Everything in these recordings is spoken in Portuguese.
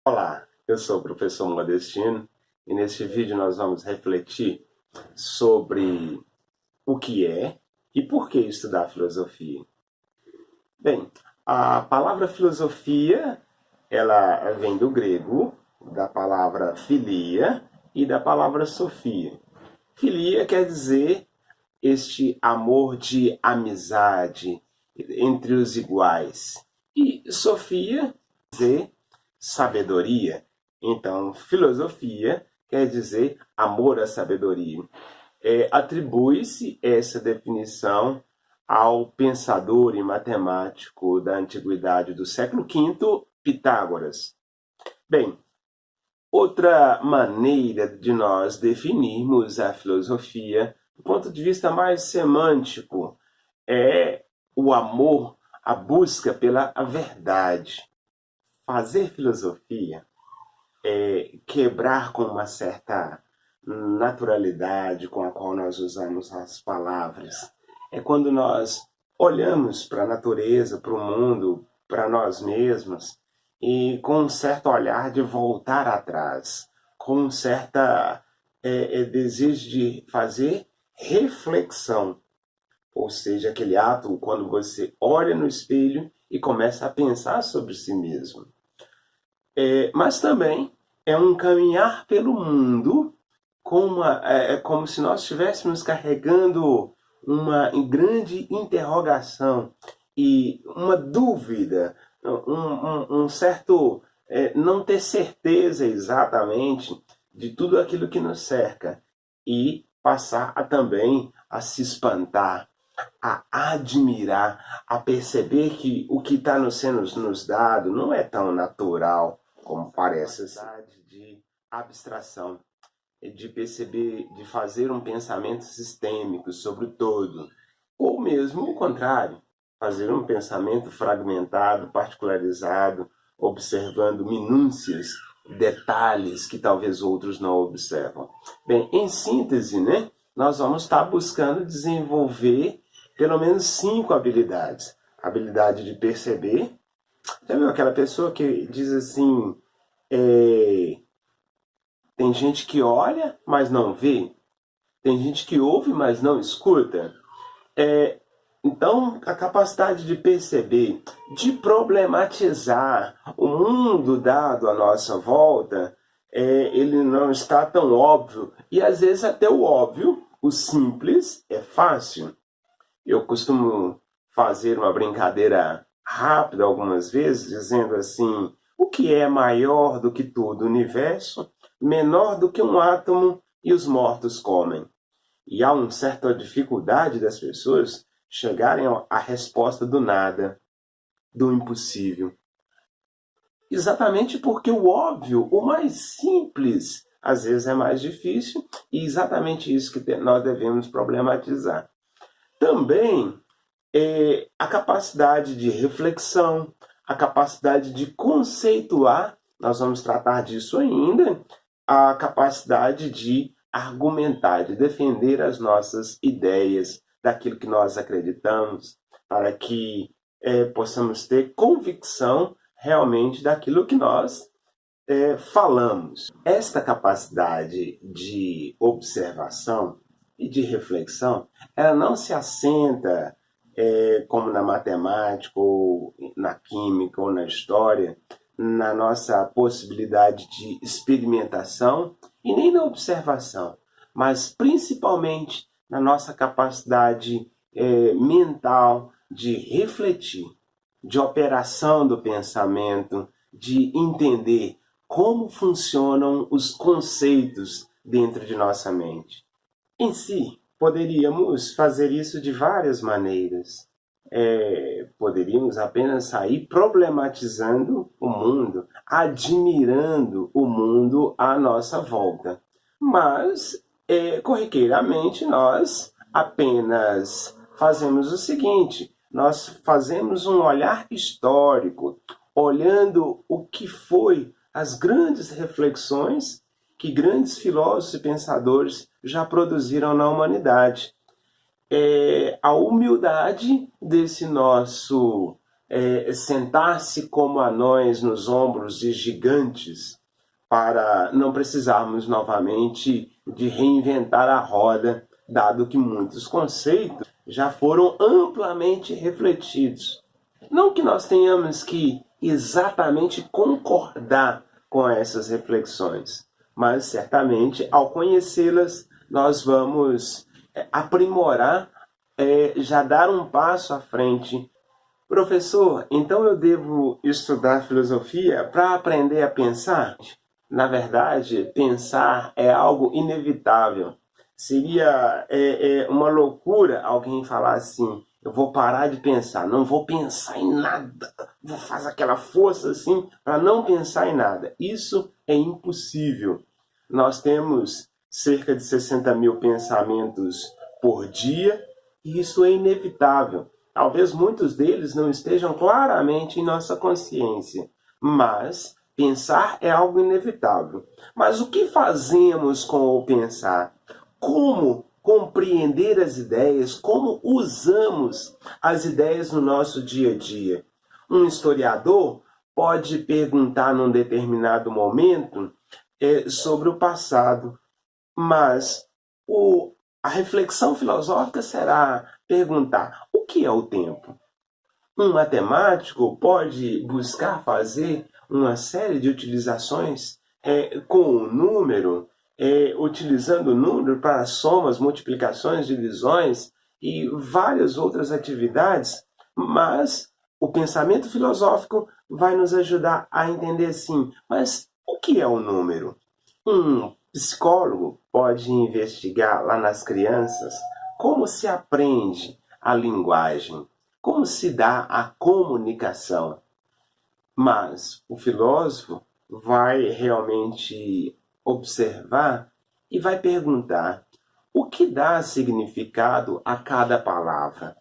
Olá, eu sou o professor Modestino e neste vídeo nós vamos refletir sobre o que é e por que estudar filosofia. Bem, a palavra filosofia, ela vem do grego, da palavra filia e da palavra sofia. Filia quer dizer este amor de amizade entre os iguais. E sofia quer dizer sabedoria. Então, filosofia quer dizer amor à sabedoria. Atribui-se essa definição ao pensador e matemático da antiguidade do século V, Pitágoras. Bem, outra maneira de nós definirmos a filosofia, do ponto de vista mais semântico, é o amor, a busca pela verdade. Fazer filosofia é quebrar com uma certa naturalidade com a qual nós usamos as palavras. É quando nós olhamos para a natureza, para o mundo, para nós mesmos, e com um certo olhar de voltar atrás, com um certo desejo de fazer reflexão. Ou seja, aquele ato quando você olha no espelho e começa a pensar sobre si mesmo. Mas também é um caminhar pelo mundo como se nós estivéssemos carregando uma grande interrogação e uma dúvida, um certo não ter certeza exatamente de tudo aquilo que nos cerca e passar também a se espantar, a admirar, a perceber que o que está sendo nos dado não é tão natural como parece. De abstração, de perceber, de fazer um pensamento sistêmico sobre o todo, ou mesmo o contrário, fazer um pensamento fragmentado, particularizado, observando minúcias, detalhes que talvez outros não observam. Bem, em síntese, nós vamos estar buscando desenvolver pelo menos 5 habilidades. A habilidade de perceber. Já viu aquela pessoa que diz assim, tem gente que olha, mas não vê. Tem gente que ouve, mas não escuta. Então, a capacidade de perceber, de problematizar o mundo dado à nossa volta, ele não está tão óbvio. E às vezes até o óbvio, o simples, é fácil. Eu costumo fazer uma brincadeira rápida algumas vezes, dizendo assim, o que é maior do que tudo? O universo, menor do que um átomo e os mortos comem. E há uma certa dificuldade das pessoas chegarem à resposta do nada, do impossível. Exatamente porque o óbvio, o mais simples, às vezes é mais difícil, e exatamente isso que nós devemos problematizar. Também a capacidade de reflexão, a capacidade de conceituar, nós vamos tratar disso ainda, a capacidade de argumentar, de defender as nossas ideias, daquilo que nós acreditamos, para que possamos ter convicção realmente daquilo que nós falamos. Esta capacidade de observação e de reflexão, ela não se assenta como na matemática, ou na química, ou na história, na nossa possibilidade de experimentação e nem na observação, mas principalmente na nossa capacidade mental de refletir, de operação do pensamento, de entender como funcionam os conceitos dentro de nossa mente. Em si, poderíamos fazer isso de várias maneiras. Poderíamos apenas sair problematizando o mundo, admirando o mundo à nossa volta. Mas, corriqueiramente, nós apenas fazemos o seguinte, nós fazemos um olhar histórico, olhando o que foi as grandes reflexões que grandes filósofos e pensadores já produziram na humanidade. A humildade desse nosso sentar-se como anões nos ombros de gigantes para não precisarmos novamente de reinventar a roda, dado que muitos conceitos já foram amplamente refletidos. Não que nós tenhamos que exatamente concordar com essas reflexões, mas certamente ao conhecê-las nós vamos aprimorar, já dar um passo à frente. Professor, então eu devo estudar filosofia para aprender a pensar? Na verdade, pensar é algo inevitável. Seria uma loucura alguém falar assim: eu vou parar de pensar, não vou pensar em nada, vou fazer aquela força assim para não pensar em nada. Isso é impossível. Nós temos cerca de 60 mil pensamentos por dia e isso é inevitável. Talvez muitos deles não estejam claramente em nossa consciência, mas pensar é algo inevitável. Mas o que fazemos com o pensar? Como compreender as ideias? Como usamos as ideias no nosso dia a dia? Um historiador pode perguntar num determinado momento sobre o passado, mas a reflexão filosófica será perguntar: o que é o tempo? Um matemático pode buscar fazer uma série de utilizações com o número, utilizando o número para somas, multiplicações, divisões e várias outras atividades, mas o pensamento filosófico vai nos ajudar a entender assim: mas o que é o número? Um psicólogo pode investigar lá nas crianças como se aprende a linguagem, como se dá a comunicação. Mas o filósofo vai realmente observar e vai perguntar: o que dá significado a cada palavra?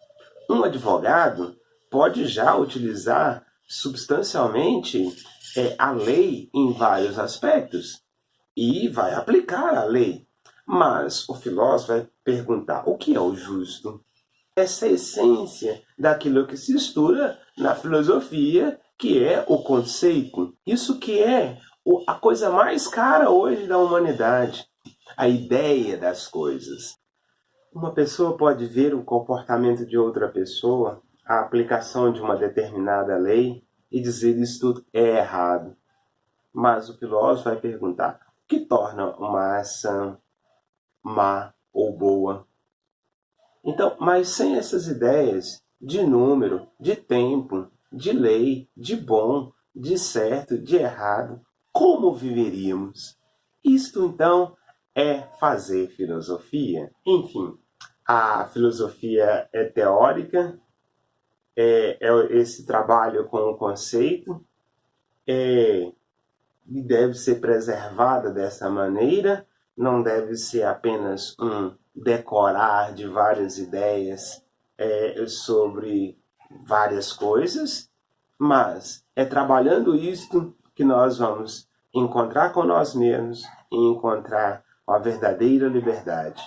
Um advogado pode já utilizar substancialmente a lei em vários aspectos e vai aplicar a lei. Mas o filósofo vai perguntar: o que é o justo? Essa é a essência daquilo que se estuda na filosofia, que é o conceito. Isso que é a coisa mais cara hoje da humanidade, a ideia das coisas. Uma pessoa pode ver o comportamento de outra pessoa, a aplicação de uma determinada lei e dizer: isso tudo é errado. Mas o filósofo vai perguntar: o que torna uma ação má ou boa? Então, mas sem essas ideias de número, de tempo, de lei, de bom, de certo, de errado, como viveríamos? Isto, então, é fazer filosofia. Enfim, a filosofia é teórica, é esse trabalho com o conceito, e deve ser preservada dessa maneira, não deve ser apenas um decorar de várias ideias sobre várias coisas, mas é trabalhando isto que nós vamos encontrar com nós mesmos e encontrar a verdadeira liberdade.